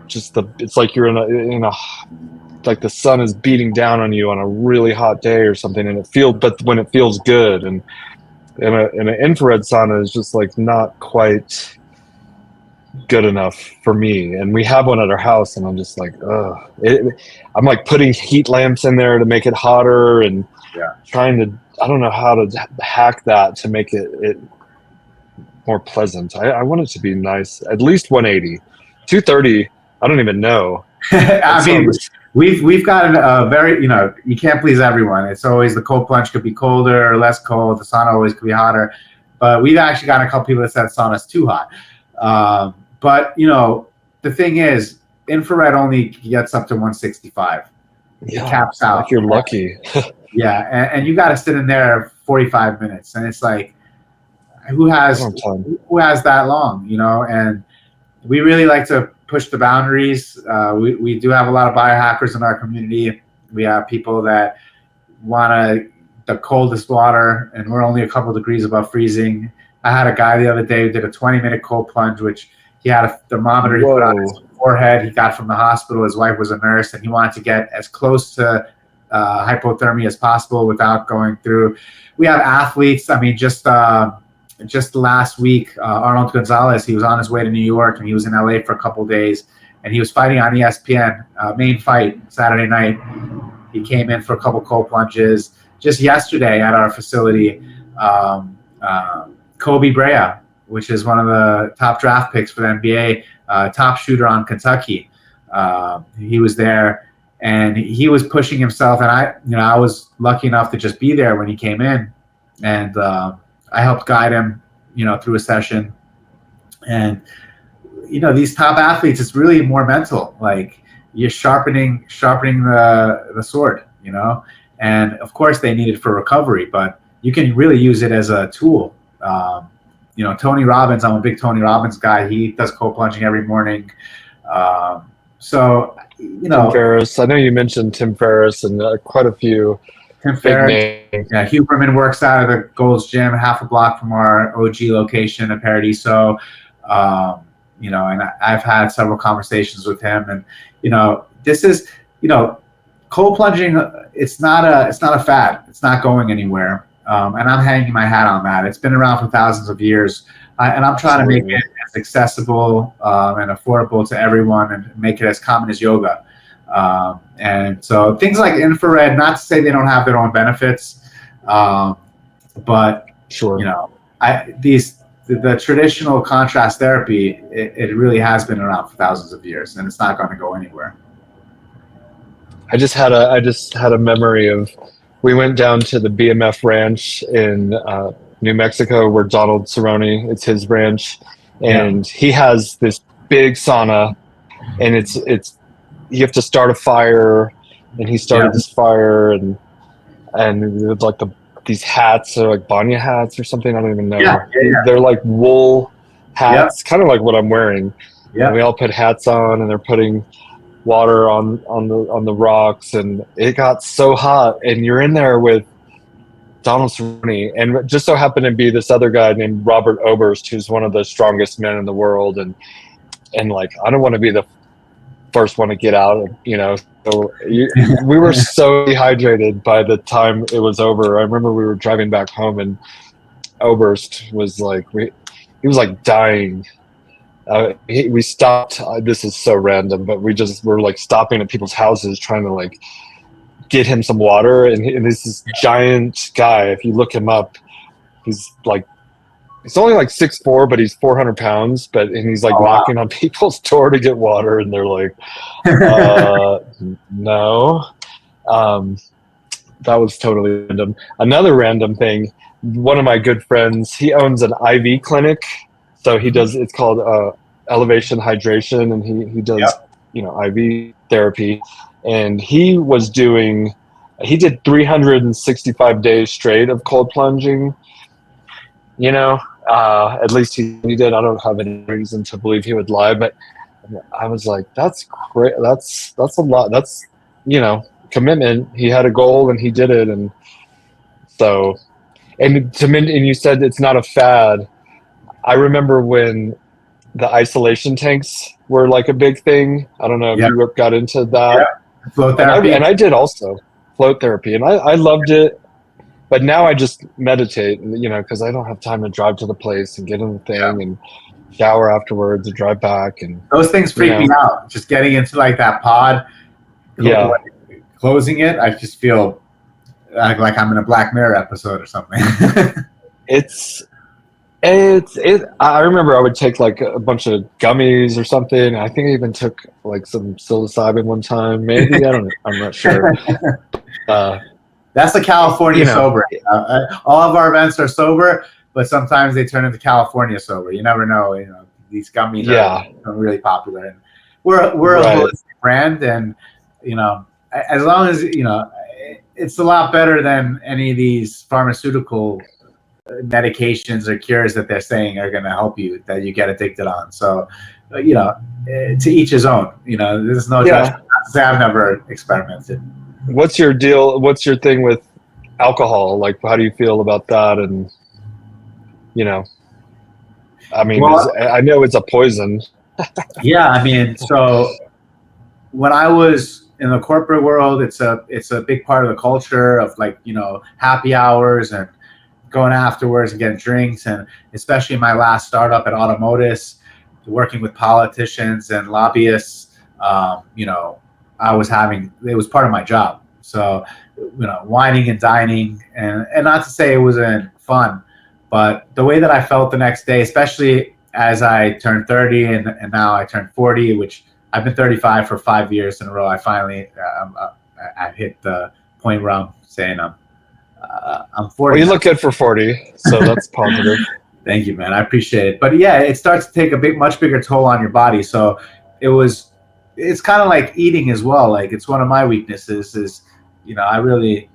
just it's like you're in a like the sun is beating down on you on a really hot day or something, and but when it feels good, and an infrared sauna is just like not quite good enough for me. And we have one at our house, and I'm just like, I'm like putting heat lamps in there to make it hotter, and trying to, I don't know how to hack that to make it more pleasant. I want it to be nice, at least 180. 230, I don't even know. I mean, we've gotten a very, you can't please everyone. It's always the cold plunge could be colder or less cold. The sauna always could be hotter. But we've actually gotten a couple people that said sauna's too hot. But, the thing is, infrared only gets up to 165. Yeah, it caps out. Like you're lucky. Yeah, and you got to sit in there 45 minutes. And it's like, who has that long, And we really like to push the boundaries. We do have a lot of biohackers in our community. We have people that want the coldest water, and we're only a couple degrees above freezing. I had a guy the other day who did a 20-minute cold plunge, which he had a thermometer he put on his forehead. He got from the hospital. His wife was a nurse, and he wanted to get as close to hypothermia as possible without going through. We have athletes. I mean, just last week, Arnold Gonzalez, he was on his way to New York, and he was in LA for a couple days, and he was fighting on ESPN, main fight, Saturday night. He came in for a couple cold plunges. Just yesterday at our facility, Kobe Brea, which is one of the top draft picks for the NBA, top shooter on Kentucky. He was there, and he was pushing himself, and I was lucky enough to just be there when he came in, and I helped guide him, through a session. And, these top athletes, it's really more mental. Like, you're sharpening the sword, and of course they need it for recovery, but you can really use it as a tool. Tony Robbins, I'm a big Tony Robbins guy. He does cold plunging every morning. So, Tim Ferriss. I know you mentioned Tim Ferriss and quite a few. Tim Ferriss. Yeah, Huberman works out of the Gold's Gym, half a block from our OG location in Paradiso. And I've had several conversations with him, and this is, cold plunging. It's not a fad. It's not going anywhere. And I'm hanging my hat on that. It's been around for thousands of years, and I'm trying to make it as accessible and affordable to everyone, and make it as common as yoga. And so things like infrared, not to say they don't have their own benefits, but sure, the traditional contrast therapy, it really has been around for thousands of years, and it's not going to go anywhere. I just had a memory of, we went down to the BMF ranch in New Mexico, where Donald Cerrone, it's his ranch, and he has this big sauna, and it's you have to start a fire, and he started this fire, and with like these hats, or like Banya hats or something, I don't even know. They're like wool hats, kind of like what I'm wearing. And we all put hats on, and they're putting water on the rocks, and it got so hot, and you're in there with Donald Cerrone, and it just so happened to be this other guy named Robert Oberst, who's one of the strongest men in the world, and like, I don't want to be the first one to get out, so we were so dehydrated by the time it was over. I remember we were driving back home, and Oberst was like, he was like dying. We stopped. This is so random, but we just were like stopping at people's houses trying to like get him some water. And he's this giant guy. If you look him up, he's only like 6'4", but he's 400 pounds. And he's like knocking on people's door to get water, and they're like, no. That was totally random. Another random thing. One of my good friends, he owns an IV clinic. So he does, it's called elevation hydration, and he does, IV therapy. And he did 365 days straight of cold plunging, at least he did. I don't have any reason to believe he would lie, but I was like, that's great. That's a lot. That's, commitment. He had a goal, and he did it. And so, and you said it's not a fad. I remember when the isolation tanks were like a big thing. I don't know if you got into that. Float therapy. And I did also float therapy, and I loved it. But now I just meditate, because I don't have time to drive to the place and get in the thing and shower afterwards and drive back. And those things freak me out. Just getting into like that pod, closing it, I just feel like I'm in a Black Mirror episode or something. I remember I would take like a bunch of gummies or something. I think I even took like some psilocybin one time. Maybe I'm not sure. That's the California sober. All of our events are sober, but sometimes they turn into California sober. You never know. These gummies are really popular, and we're a holistic brand, and as long as it's a lot better than any of these pharmaceutical medications or cures that they're saying are going to help you that you get addicted on. So, to each his own. There's no judgment. I've never experimented. What's your deal? What's your thing with alcohol? Like, how do you feel about that? And, I mean, I know it's a poison. So when I was in the corporate world, it's a big part of the culture of like, happy hours and going afterwards and getting drinks. And especially my last startup at Automotis, working with politicians and lobbyists, it was part of my job. So, whining and dining, and not to say it wasn't fun, but the way that I felt the next day, especially as I turned 30 and now I turned 40, which I've been 35 for 5 years in a row. I finally, I hit the point where I'm saying I'm 40. Well, you look good for 40, so that's positive. Thank you, man. I appreciate it. But it starts to take a much bigger toll on your body. So it's kind of like eating as well. Like, it's one of my weaknesses is, I really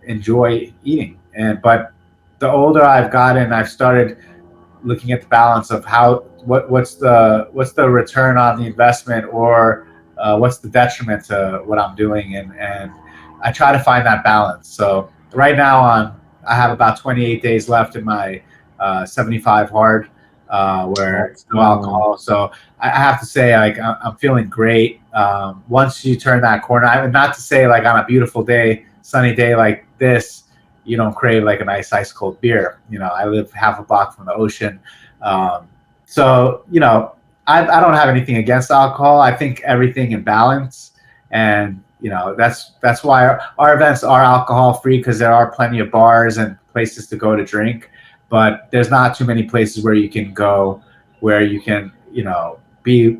enjoy eating. But the older I've gotten, I've started looking at the balance of what's the return on the investment, or what's the detriment to what I'm doing. And I try to find that balance. So right now I have about 28 days left in my 75 hard, where it's no alcohol. So I have to say, like, I'm feeling great. Once you turn that corner, not to say like on a beautiful day, sunny day like this, you don't crave like a nice ice cold beer. I live half a block from the ocean. So, I don't have anything against alcohol. I think everything in balance, and that's why our events are alcohol free, because there are plenty of bars and places to go to drink, but there's not too many places where you can go where you can be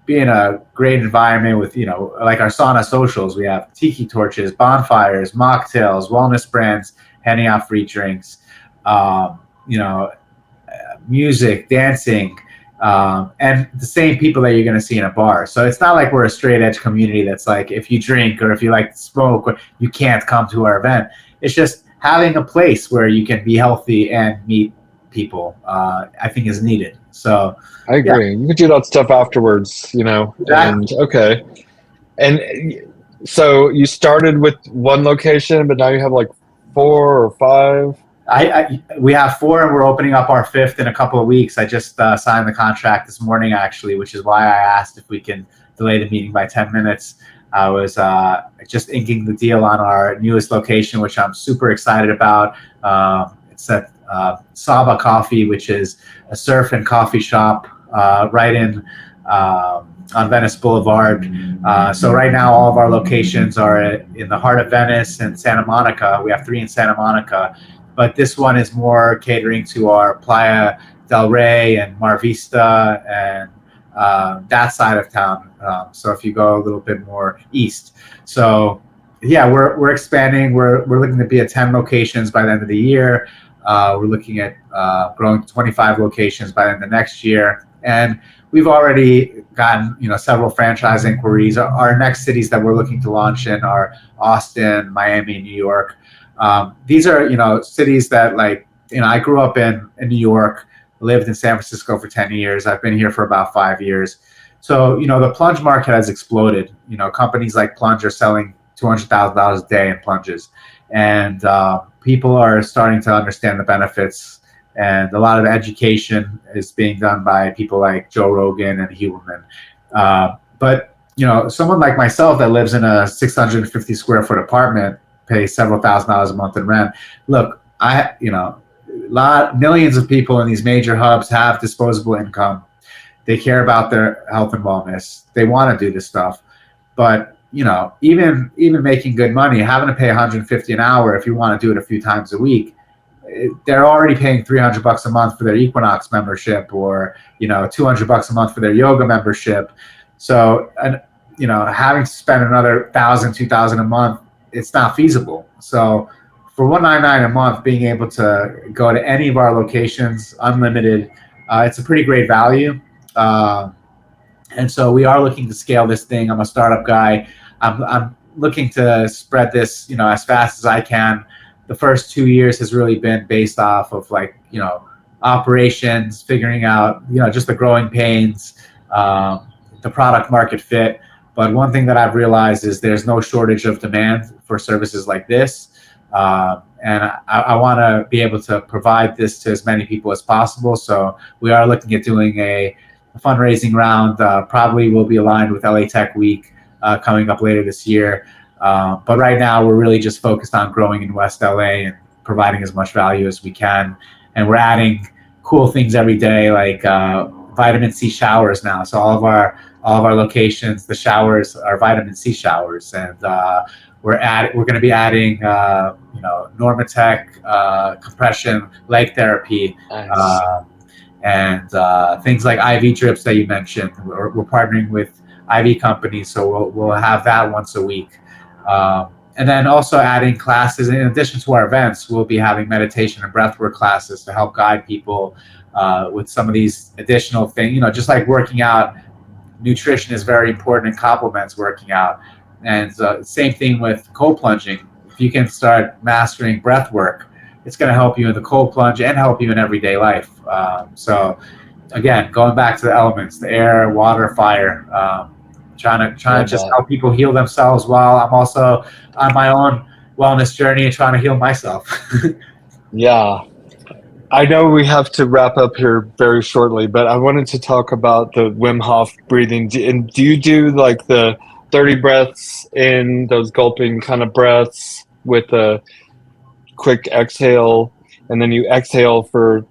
in a great environment with like our sauna socials. We have tiki torches, bonfires, mocktails, wellness brands handing out free drinks, music, dancing, and the same people that you're going to see in a bar. So it's not like we're a straight edge community that's like, if you drink or if you like to smoke, you can't come to our event. It's just having a place where you can be healthy and meet people, I think is needed. So I agree. You can do that stuff afterwards, Exactly. And okay. And so you started with one location, but now you have like 4 or 5. We have 4, and we're opening up our 5th in a couple of weeks. I just signed the contract this morning, actually, which is why I asked if we can delay the meeting by 10 minutes. I was just inking the deal on our newest location, which I'm super excited about. It's at Saba Coffee, which is a surf and coffee shop right on Venice Boulevard. So right now, all of our locations are in the heart of Venice and Santa Monica. We have 3 in Santa Monica, but this one is more catering to our Playa del Rey and Mar Vista and that side of town. So if you go a little bit more east. So we're expanding. We're looking to be at 10 locations by the end of the year. We're looking at growing to 25 locations by the end of next year. And we've already gotten, several franchise inquiries. Our next cities that we're looking to launch in are Austin, Miami, and New York. These are, cities that I grew up in New York, lived in San Francisco for 10 years. I've been here for about 5 years. So, the plunge market has exploded. Companies like Plunge are selling $200,000 a day in plunges. And people are starting to understand the benefits. And a lot of the education is being done by people like Joe Rogan and Huberman. But someone like myself that lives in a 650 square foot apartment, pays several $1,000s a month in rent. Look, millions of people in these major hubs have disposable income. They care about their health and wellness. They want to do this stuff. But, even making good money, having to pay $150 an hour if you want to do it a few times a week, they're already paying $300 a month for their Equinox membership, or, $200 a month for their yoga membership. So, having to spend another $1,000, $2,000 a month, it's not feasible. So for $199 a month, being able to go to any of our locations, unlimited, it's a pretty great value. And so we are looking to scale this thing. I'm a startup guy. I'm looking to spread this, as fast as I can. The first 2 years has really been based off of operations, figuring out, just the growing pains, the product market fit. But one thing that I've realized is there's no shortage of demand for services like this. And I want to be able to provide this to as many people as possible. So we are looking at doing a fundraising round. Probably will be aligned with LA Tech Week coming up later this year. But right now we're really just focused on growing in West LA and providing as much value as we can. And we're adding cool things every day, like vitamin C showers now. So all of our locations, the showers are vitamin C showers, and we're going to be adding Normatec, compression, leg therapy, Nice. and things like IV drips that you mentioned. We're partnering with IV companies, so we'll have that once a week. And then also adding classes. In addition to our events, we'll be having meditation and breathwork classes to help guide people with some of these additional things. Just like working out, nutrition is very important and complements working out. And same thing with cold plunging. If you can start mastering breath work, it's going to help you in the cold plunge and help you in everyday life. So again, going back to the elements, the air, water, fire, trying to just help people heal themselves while I'm also on my own wellness journey and trying to heal myself. Yeah. I know we have to wrap up here very shortly, but I wanted to talk about the Wim Hof breathing. And do you do like the 30 breaths in, those gulping kind of breaths with a quick exhale, and then you exhale for,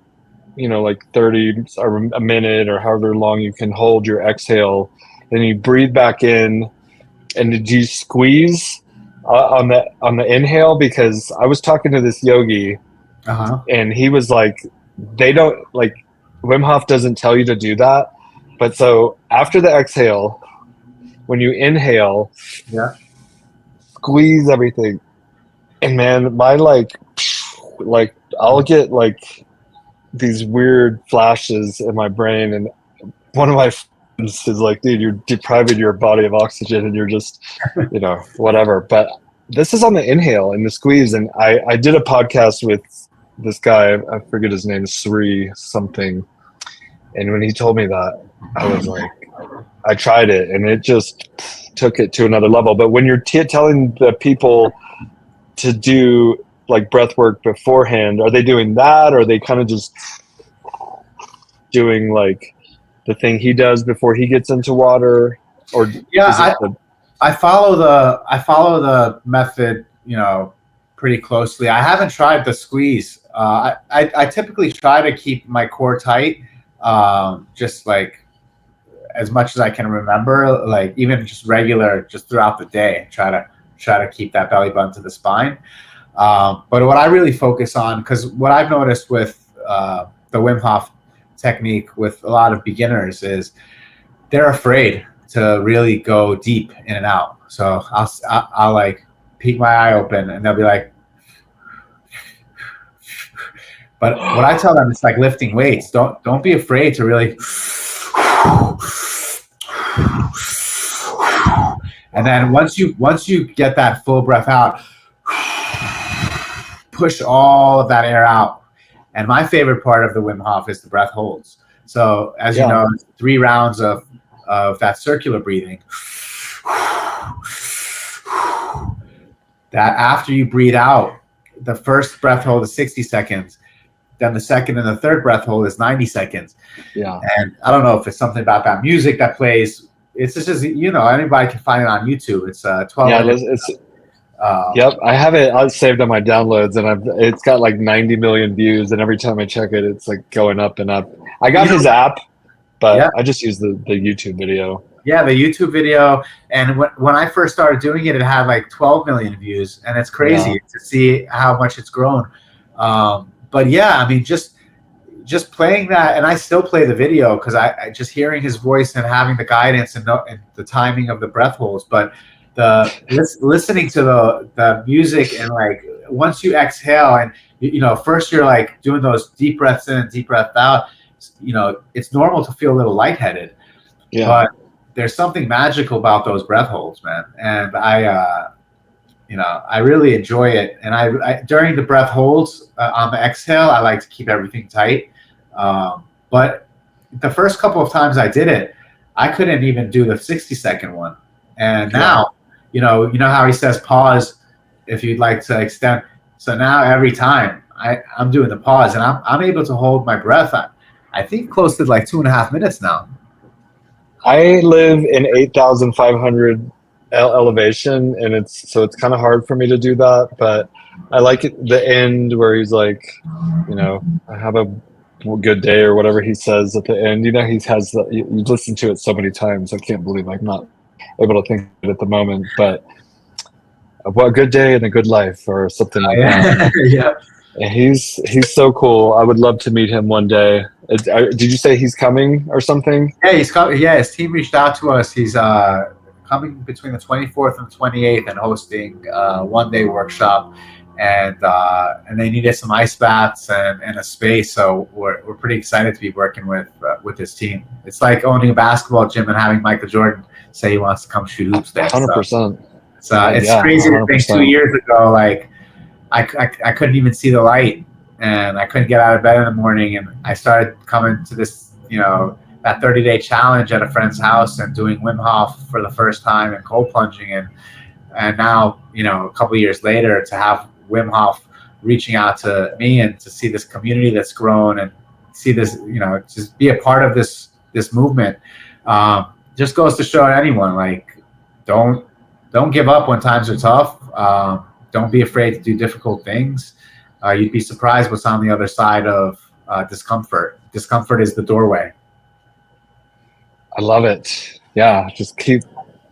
like 30 or a minute or however long you can hold your exhale, then you breathe back in, and did you squeeze on the inhale? Because I was talking to this yogi, and he was like, they don't, like, Wim Hof doesn't tell you to do that, but so after the exhale, when you inhale, squeeze everything, and man, my like I'll get like these weird flashes in my brain, and one of my friends is like, dude, you're depriving your body of oxygen and you're just whatever. But this is on the inhale and the squeeze. And I did a podcast with this guy, I forget his name, Sri something, and when he told me that, I was like, I tried it and it just took it to another level. But when you're telling the people to do like breath work beforehand, are they doing that, or are they kind of just doing like the thing he does before he gets into water? Or I follow the method pretty closely. I haven't tried the squeeze. I typically try to keep my core tight, just like as much as I can remember, like even just regular, just throughout the day, try to keep that belly button to the spine. But what I really focus on, because what I've noticed with the Wim Hof technique with a lot of beginners is they're afraid to really go deep in and out. So I'll like peek my eye open and they'll be like, but what I tell them, it's like lifting weights. Don't be afraid to really, and then once you get that full breath out, push all of that air out. And my favorite part of the Wim Hof is the breath holds. So as you know, 3 rounds of that circular breathing. That after you breathe out, the first breath hold is 60 seconds. Then the second and the third breath hold is 90 seconds. Yeah. And I don't know if it's something about that music that plays it's just, anybody can find it on YouTube. It's 12 Yeah, minutes. it's yep. I have it. I saved on my downloads, and it's got like 90 million views, and every time I check it, it's like going up and up. I got his app, but Yeah. I just use the YouTube video. Yeah, the YouTube video. And when I first started doing it, it had like 12 million views, and it's crazy to see how much it's grown. But yeah, I mean, just playing that, and I still play the video because I just hearing his voice and having the guidance and the timing of the breath holds. But listening to the music, and like once you exhale, and first you're like doing those deep breaths in, deep breath out. It's normal to feel a little lightheaded. Yeah. But there's something magical about those breath holds, man. And I really enjoy it. And I during the breath holds on the exhale, I like to keep everything tight. But the first couple of times I did it, I couldn't even do the 60-second one. And now, you know how he says pause if you'd like to extend. So now every time I'm doing the pause, and I'm able to hold my breath. I think close to like 2.5 minutes now. I live in 8,500 elevation, and it's kind of hard for me to do that. But I like the end where he's like, have a good day or whatever he says at the end. You listen to it so many times. I can't believe I'm not able to think of it at the moment. But a good day and a good life, or something like that. Yeah. And he's so cool. I would love to meet him one day. Did you say he's coming or something? Yeah, he's coming. Yeah, his team reached out to us. He's coming between the 24th and the 28th and hosting a one-day workshop. And they needed some ice baths and a space. So we're pretty excited to be working with his team. It's like owning a basketball gym and having Michael Jordan say he wants to come shoot hoops there. 100%. So it's crazy to think 2 years ago, like I couldn't even see the light, and I couldn't get out of bed in the morning, and I started coming to this, that 30-day challenge at a friend's house and doing Wim Hof for the first time and cold plunging, and now, a couple of years later, to have Wim Hof reaching out to me and to see this community that's grown and see this, just be a part of this movement, just goes to show anyone, like, don't give up when times are tough. Don't be afraid to do difficult things. You'd be surprised what's on the other side of discomfort. Discomfort is the doorway. I love it. Yeah, just keep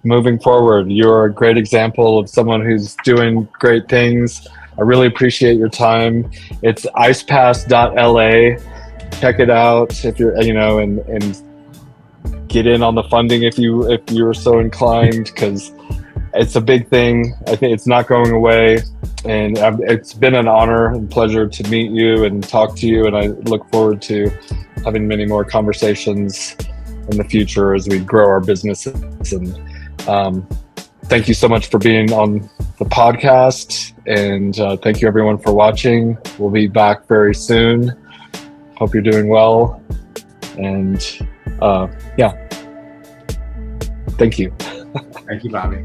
moving forward. You're a great example of someone who's doing great things. I really appreciate your time. It's icepass.la. Check it out if you're, and get in on the funding if you're so inclined, because it's a big thing. I think it's not going away, and it's been an honor and pleasure to meet you and talk to you, and I look forward to having many more conversations in the future as we grow our businesses. And thank you so much for being on the podcast, and thank you everyone for watching. We'll be back very soon. Hope you're doing well, and thank you. Thank you, Bobby.